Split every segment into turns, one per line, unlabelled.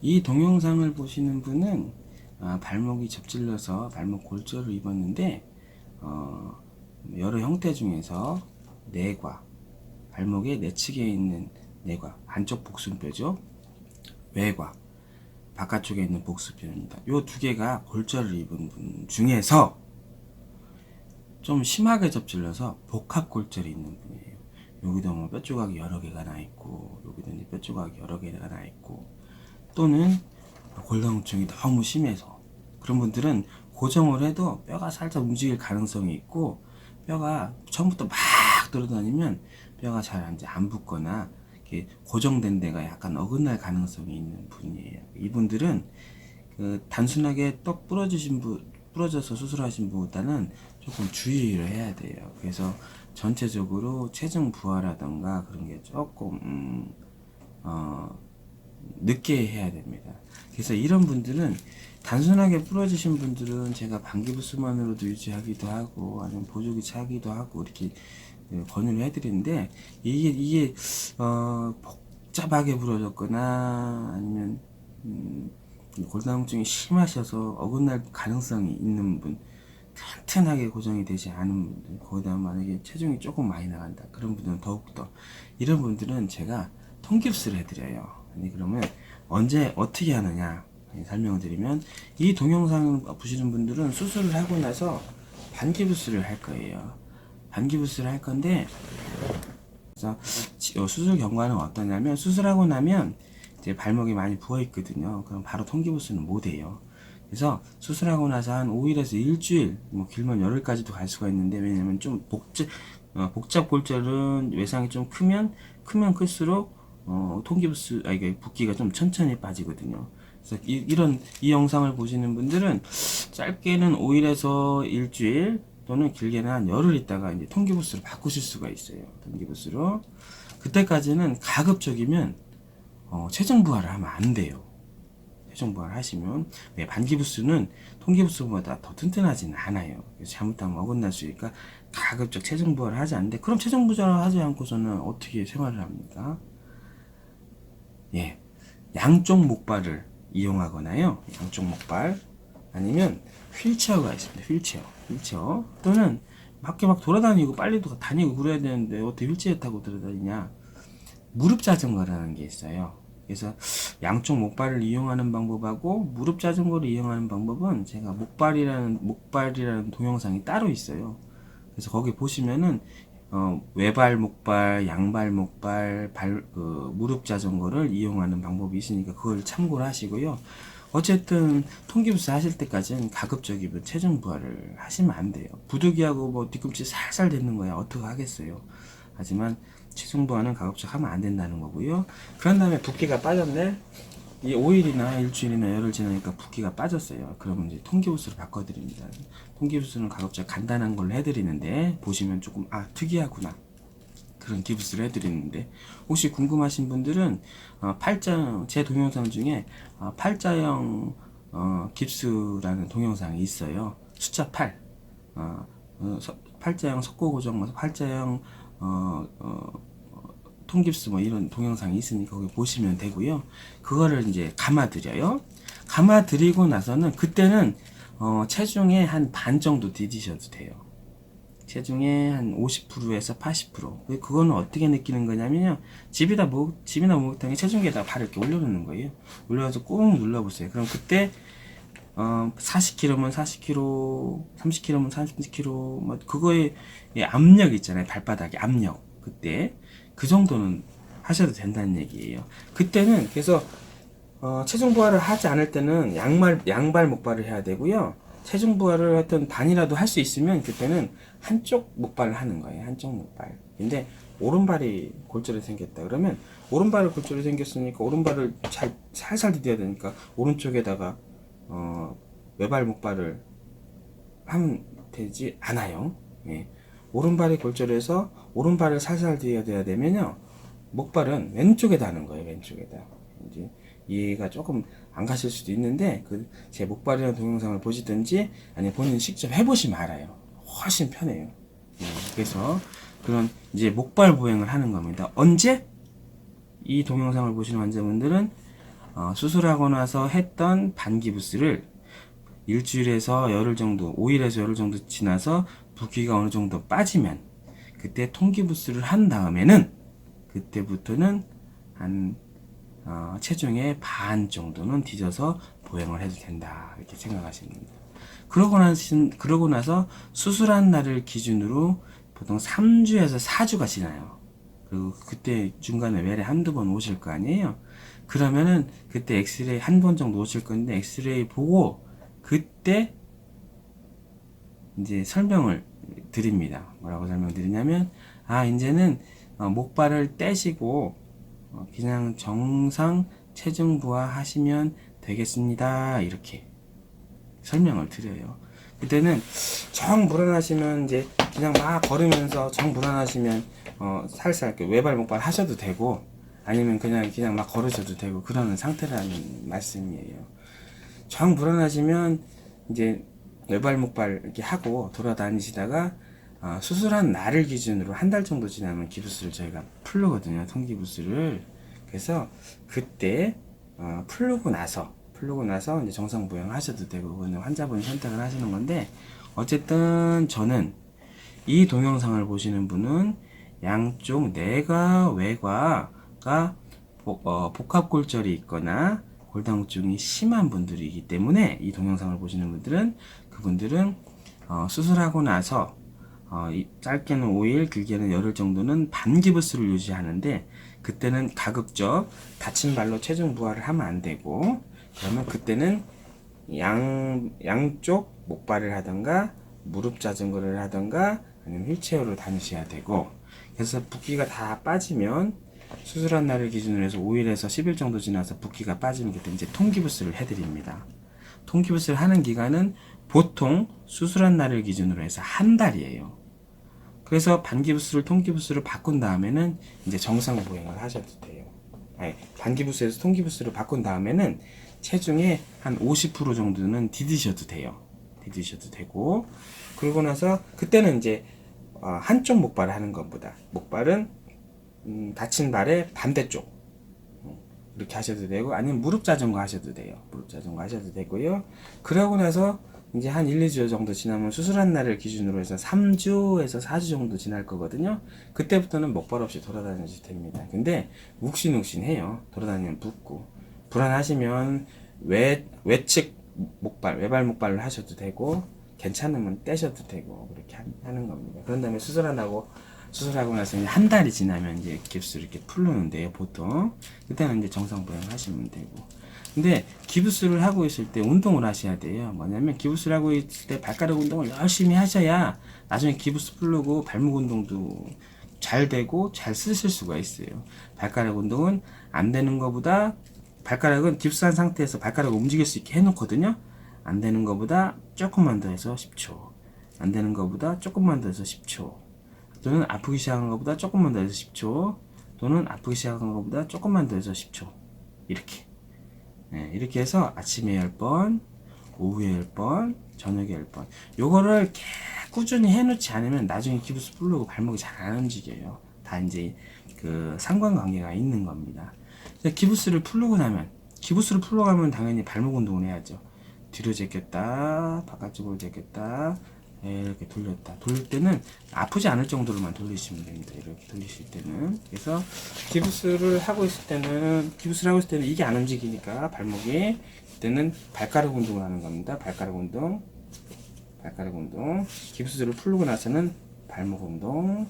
이 동영상을 보시는 분은 발목이 접질러서 발목 골절을 입었는데 여러 형태 중에서 내과, 발목의 내측에 있는 내과, 안쪽 복순뼈죠. 외과, 바깥쪽에 있는 복수뼈입니다. 요 두 개가 골절을 입은 분 중에서 좀 심하게 접질러서 복합골절이 있는 분이에요. 여기도 뭐 뼈 조각이 여러 개가 나 있고, 여기도 이제 뼈 조각이 여러 개가 나 있고, 또는 골다공증이 너무 심해서 그런 분들은 고정을 해도 뼈가 살짝 움직일 가능성이 있고, 뼈가 처음부터 막 돌아다니면 뼈가 잘 이제 안 붙거나 이렇게 고정된 데가 약간 어긋날 가능성이 있는 분이에요. 이분들은 단순하게 떡 부러져서 수술하신 분보다는 조금 주의를 해야 돼요. 그래서 전체적으로 체중 부하라던가 그런 게 조금 늦게 해야 됩니다. 그래서 이런 분들은 단순하게 부러지신 분들은 제가 방기부스만으로도 유지하기도 하고 아니면 보조기치 하기도 하고 이렇게 권유를 해드리는데, 이게 복잡하게 부러졌거나 아니면 골다공증이 심하셔서 어긋날 가능성이 있는 분, 튼튼하게 고정이 되지 않은 분들, 거기다 만약에 체중이 조금 많이 나간다 그런 분들은 더욱더, 이런 분들은 제가 통깁스를 해드려요. 아니 그러면 언제 어떻게 하느냐 설명을 드리면, 이 동영상을 보시는 분들은 수술을 하고 나서 반기부스를 할 거예요. 반기부스를 할 건데, 그래서 수술 경과는 어떠냐면, 수술하고 나면 이제 발목이 많이 부어 있거든요. 그럼 바로 통기부스는 못 해요. 그래서 수술하고 나서 한 5일에서 일주일, 뭐 길면 열흘까지도 갈 수가 있는데, 왜냐면 좀 복잡 골절은 외상이 좀 크면 클수록 통기부스, 이게 붓기가 좀 천천히 빠지거든요. 그래서 이 영상을 보시는 분들은 짧게는 5일에서 일주일 또는 길게는 한 열흘 있다가 이제 통기부스로 바꾸실 수가 있어요. 통기부스로. 그때까지는 가급적이면 체중 부하를 하면 안 돼요. 체중 부하를 하시면, 반기부스는 통기부스보다 더 튼튼하지는 않아요. 잘못하면 어긋날 수 있으니까 가급적 체중 부하를 하지 않는데, 그럼 체중 부하를 하지 않고서는 어떻게 생활을 합니까? 예, 양쪽 목발을 이용하거나요. 양쪽 목발, 아니면 휠체어가 있습니다. 휠체어 또는 밖에 막 돌아다니고 빨리 다니고 그래야 되는데 어떻게 휠체어 타고 돌아다니냐. 무릎 자전거라는 게 있어요. 그래서 양쪽 목발을 이용하는 방법하고 무릎 자전거를 이용하는 방법은 제가 목발이라는 동영상이 따로 있어요. 그래서 거기 보시면은 외발 목발, 양발 목발, 무릎 자전거를 이용하는 방법이 있으니까 그걸 참고를 하시고요. 어쨌든 통기부스 하실 때까지는 가급적이면 체중 부하를 하시면 안 돼요. 부득이하고 뭐 뒤꿈치 살살 딛는 거야 어떻게 하겠어요. 하지만 체중 부하는 가급적 하면 안 된다는 거고요. 그런 다음에 붓기가 빠졌네. 이 5일이나 일주일이나 열흘 지나니까 붓기가 빠졌어요. 그러면 이제 통기부스로 바꿔드립니다. 통기부스는 가급적 간단한 걸로 해드리는데, 보시면 조금 특이하구나 그런 기부스를 해드리는데, 혹시 궁금하신 분들은 제 동영상 중에 팔자형 깁스라는 동영상이 있어요. 숫자 8, 팔자형 석고고정, 팔자형 통깁스 뭐 이런 동영상이 있으니까 거기 보시면 되고요. 그거를 이제 감아드려요. 감아드리고 나서는 그때는 체중의 한 반 정도 디디셔도 돼요. 체중의 한 50%에서 80%. 그거는 어떻게 느끼는 거냐면요. 집이나 목욕탕에 체중계에다가 발을 이렇게 올려놓는 거예요. 올려서 꾹 눌러보세요. 그럼 그때 40kg면 40kg, 30kg면 30kg, 뭐 그거에 압력 있잖아요. 발바닥에 압력. 그때 그 정도는 하셔도 된다는 얘기예요. 그때는 그래서 체중 부하를 하지 않을 때는 양발 목발을 해야 되고요. 체중 부하를 하여튼 반이라도 할 수 있으면 그때는 한쪽 목발을 하는 거예요. 한쪽 목발. 근데 오른발이 골절이 생겼다 그러면, 오른발이 골절이 생겼으니까 오른발을 살살 디뎌야 되니까 오른쪽에다가 외발 목발을 하면 되지 않아요. 예. 오른발이 골절해서 오른발을 살살 디뎌야 되면요, 목발은 왼쪽에다 하는 거예요. 왼쪽에다. 이제 이해가 조금 안 가실 수도 있는데, 제 목발이라는 동영상을 보시든지 아니면 본인 직접 해보시면 알아요. 훨씬 편해요. 그래서 그런 이제 목발 보행을 하는 겁니다. 언제? 이 동영상을 보시는 환자분들은 수술하고 나서 했던 반기부스를 일주일에서 열흘 정도, 5일에서 열흘 정도 지나서 붓기가 어느 정도 빠지면 그때 통기부스를 한 다음에는 그때부터는 한 체중의 반 정도는 뒤져서 보행을 해도 된다 이렇게 생각하시면 됩니다. 그러고 나서 수술한 날을 기준으로 보통 3주에서 4주가 지나요. 그리고 그때 중간에 외래 한두 번 오실 거 아니에요. 그러면은 그때 엑스레이 한 번 정도 오실 건데 엑스레이 보고 그때 이제 설명을 드립니다. 뭐라고 설명드리냐면 이제는 목발을 떼시고 그냥 정상 체중 부하 하시면 되겠습니다. 이렇게 설명을 드려요. 그때는 정 불안하시면 이제 그냥 막 걸으면서 정 불안하시면 살살 외발 목발 하셔도 되고 아니면 그냥 막 걸으셔도 되고 그러는 상태라는 말씀이에요. 정 불안하시면 이제 외발 목발 이렇게 하고 돌아다니시다가 수술한 날을 기준으로 한 달 정도 지나면 기부스를 저희가 풀르거든요. 통기부스를. 그래서 그때 풀르고 나서 이제 정상 보행 하셔도 되고 그거는 환자분이 선택을 하시는 건데 어쨌든 저는 이 동영상을 보시는 분은 양쪽 내과 외과가 복합골절이 있거나 골다공증이 심한 분들이기 때문에 이 동영상을 보시는 분들은 그분들은 수술하고 나서 짧게는 5일 길게는 열흘 정도는 반기부스를 유지하는데 그때는 가급적 다친 발로 체중 부하를 하면 안 되고 그러면 그때는 양쪽 목발을 하던가 무릎 자전거를 하던가 아니면 휠체어로 다니셔야 되고 그래서 붓기가 다 빠지면 수술한 날을 기준으로 해서 5일에서 10일 정도 지나서 붓기가 빠지면 그때 이제 통기부스를 해드립니다. 통기부스를 하는 기간은 보통 수술한 날을 기준으로 해서 한 달이에요. 그래서 반기부스를 통기부스로 바꾼 다음에는 이제 정상 보행을 하셔도 돼요. 반기부스에서 통기부스로 바꾼 다음에는 체중의 한 50% 정도는 디디셔도 돼요. 디디셔도 되고 그러고 나서 그때는 이제 한쪽 목발을 하는 것보다 목발은 다친 발의 반대쪽 이렇게 하셔도 되고 아니면 무릎 자전거 하셔도 돼요. 무릎 자전거 하셔도 되고요. 그러고 나서 이제 한 1, 2주 정도 지나면 수술한 날을 기준으로 해서 3주에서 4주 정도 지날 거거든요. 그때부터는 목발 없이 돌아다니셔도 됩니다. 근데 욱신욱신해요. 돌아다니면 붓고 불안하시면 외측 목발, 외발 목발을 하셔도 되고 괜찮으면 떼셔도 되고 그렇게 하는 겁니다. 그런 다음에 수술하고 나서 이제 한 달이 지나면 이제 깁스를 이렇게 풀르는데요, 보통. 그때는 이제 정상 보행 하시면 되고. 근데 기부스를 하고 있을 때 운동을 하셔야 돼요. 뭐냐면 기부스를 하고 있을 때 발가락 운동을 열심히 하셔야 나중에 기부스 풀르고 발목 운동도 잘 되고 잘 쓰실 수가 있어요. 발가락 운동은 안 되는 것보다 발가락은 깁스한 상태에서 발가락을 움직일 수 있게 해놓거든요. 안 되는 것보다 조금만 더 해서 10초. 안 되는 것보다 조금만 더 해서 10초. 또는 아프기 시작한 것보다 조금만 더 해서 10초. 또는 아프기 시작한 것보다 조금만 더 해서 10초. 이렇게. 이렇게 해서 아침에 10번, 오후에 10번, 저녁에 10번. 요거를 꾸준히 해놓지 않으면 나중에 기부스 풀르고 발목이 잘 안 움직여요. 다 이제 그 상관관계가 있는 겁니다. 기부스를 풀고 나면 당연히 발목 운동을 해야죠. 뒤로 제꼈다, 바깥쪽으로 제꼈다, 이렇게 돌렸다. 돌릴 때는 아프지 않을 정도로만 돌리시면 됩니다. 이렇게 돌리실 때는. 그래서 기부스를 하고 있을 때는 이게 안 움직이니까 발목이 그때는 발가락 운동을 하는 겁니다. 발가락 운동. 기부스를 풀고 나서는 발목 운동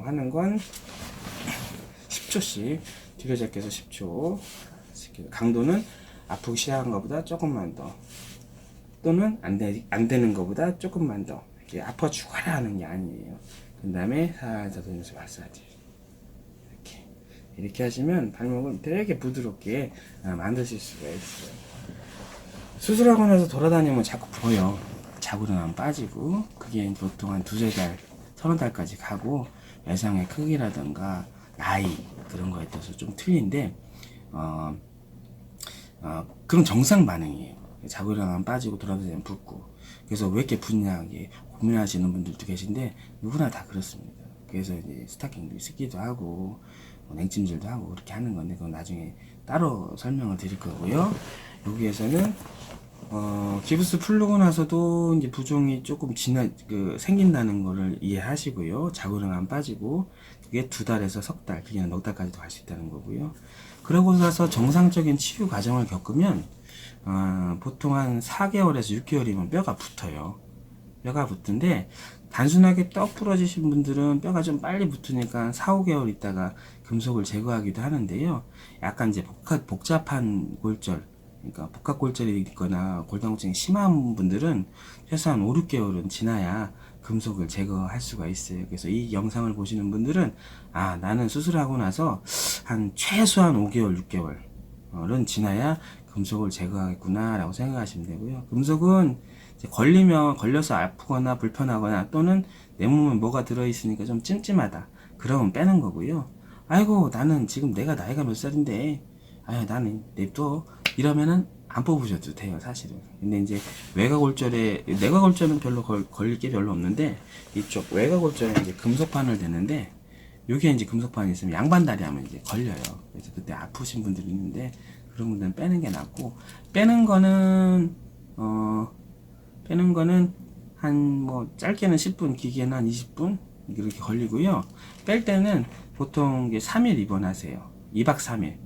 하는 건 10초씩 뒤로 제껴서 10초. 강도는 아프기 시작한 것보다 조금만 더. 또는 안 되는 것보다 조금만 더. 이렇게 아파 죽어라 하는 게 아니에요. 그 다음에 살살 돌려서 마사지. 이렇게 하시면 발목을 되게 부드럽게 만드실 수가 있어요. 수술하고 나서 돌아다니면 자꾸 보여. 자고 일어나면 빠지고, 그게 보통 한 두세 달, 서너 달까지 가고, 외상의 크기라든가, 나이, 그런 거에 따라서 좀 틀린데, 그런 정상 반응이에요. 자고 일어나면 빠지고 돌아다니면 붓고. 그래서 왜 이렇게 붓냐, 이게 고민하시는 분들도 계신데, 누구나 다 그렇습니다. 그래서 이제 스타킹도 쓰기도 하고, 냉찜질도 하고, 그렇게 하는 건데, 그건 나중에 따로 설명을 드릴 거고요. 여기에서는 기부스 풀르고 나서도 이제 부종이 조금 생긴다는 거를 이해하시고요. 자고령 안 빠지고, 그게 2달에서 석 달, 그게 넉 달까지도 갈 수 있다는 거고요. 그러고 나서 정상적인 치유 과정을 겪으면, 보통 한 4개월에서 6개월이면 뼈가 붙어요. 뼈가 붙는데, 단순하게 떡 부러지신 분들은 뼈가 좀 빨리 붙으니까 4, 5개월 있다가 금속을 제거하기도 하는데요. 약간 이제 복잡한 골절, 그러니까 복합골절이 있거나 골다공증이 심한 분들은 최소한 5, 6개월은 지나야 금속을 제거할 수가 있어요. 그래서 이 영상을 보시는 분들은 나는 수술하고 나서 한 최소한 5개월, 6개월은 지나야 금속을 제거하겠구나 라고 생각하시면 되고요. 금속은 이제 걸려서 아프거나 불편하거나 또는 내 몸에 뭐가 들어있으니까 좀 찜찜하다, 그러면 빼는 거고요. 아이고 나는 지금 내가 나이가 몇 살인데 나는 냅둬, 이러면은 안 뽑으셔도 돼요, 사실은. 근데 이제 내과골절은 별로 걸릴 게 별로 없는데, 이쪽 외과골절에 이제 금속판을 대는데, 여기에 이제 금속판이 있으면 양반다리 하면 이제 걸려요. 그래서 그때 아프신 분들이 있는데, 그런 분들은 빼는 게 낫고, 빼는 거는 한 뭐 짧게는 10분, 길게는 한 20분 이렇게 걸리고요. 뺄 때는 보통 이게 3일 입원하세요. 2박 3일.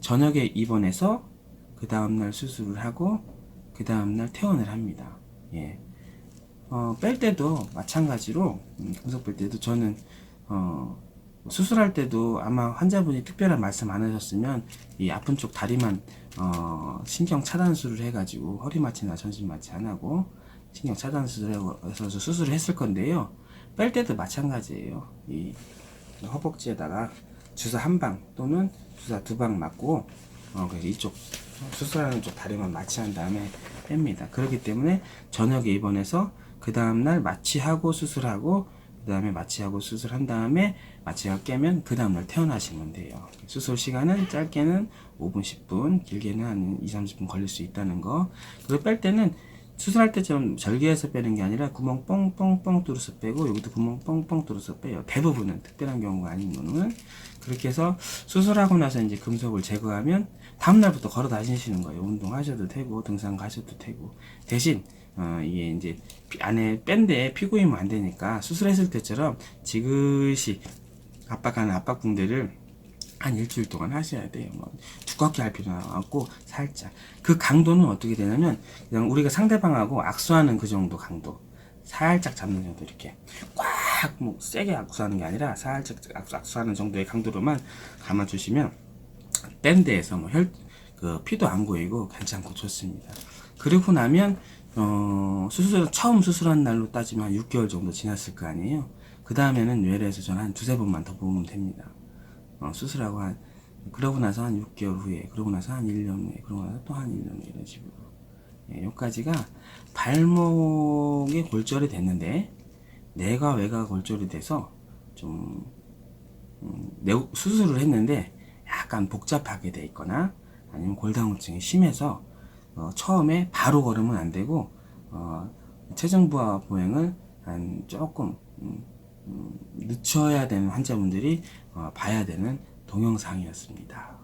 저녁에 입원해서 그 다음날 수술을 하고 그 다음날 퇴원을 합니다. 예. 뺄 때도 마찬가지로 금속 뺄 때도 저는 수술할 때도 아마 환자분이 특별한 말씀 안 하셨으면 이 아픈 쪽 다리만 신경 차단술을 해가지고 허리 마취나 전신 마취 안 하고 신경 차단술을 해서 수술을 했을 건데요. 뺄 때도 마찬가지예요. 이 허벅지에다가 주사 1방 또는 주사 2방 맞고 그래서 이쪽 수술하는 쪽 다리만 마취한 다음에 뺍니다. 그렇기 때문에 저녁에 입원해서 그 다음날 마취하고 수술하고 그 다음에 마취하고 수술한 다음에 마취가 깨면 그 다음날 퇴원하시면 돼요. 수술 시간은 짧게는 5분 10분, 길게는 한 2, 30분 걸릴 수 있다는 거. 그리고 뺄 때는 수술할 때처럼 절개해서 빼는 게 아니라 구멍 뻥뻥뻥 뚫어서 빼고, 여기도 구멍 뻥뻥 뚫어서 빼요. 대부분은, 특별한 경우가 아닌 거는. 그렇게 해서 수술하고 나서 이제 금속을 제거하면 다음날부터 걸어 다니시는 거예요. 운동하셔도 되고 등산 가셔도 되고. 대신 이게 이제 안에 뺀데 피고이면 안 되니까 수술했을 때처럼 지그시 압박하는 압박붕대를 한 일주일 동안 하셔야 돼요. 뭐 두껍게 할 필요는 없고 살짝. 그 강도는 어떻게 되냐면 그냥 우리가 상대방하고 악수하는 그 정도 강도, 살짝 잡는 정도, 이렇게 꽉 뭐 세게 악수하는 게 아니라 살짝 악수하는 정도의 강도로만 감아주시면 밴드에서 뭐 피도 안 고이고 괜찮고 좋습니다. 그리고 나면 처음 수술한 날로 따지면 한 6개월 정도 지났을 거 아니에요. 그 다음에는 뇌에서 저는 한 2-3번만 더 보면 됩니다. 수술하고 그러고 나서 한 6개월 후에, 그러고 나서 한 1년 후에, 그러고 나서 또 한 1년 후에, 이런 식으로. 여기까지가 발목에 골절이 됐는데 내가 외가 골절이 돼서 좀 수술을 했는데 약간 복잡하게 돼 있거나 아니면 골다공증이 심해서 처음에 바로 걸으면 안 되고 체중부하 보행을 한 조금 늦춰야 되는 환자분들이 봐야 되는 동영상이었습니다.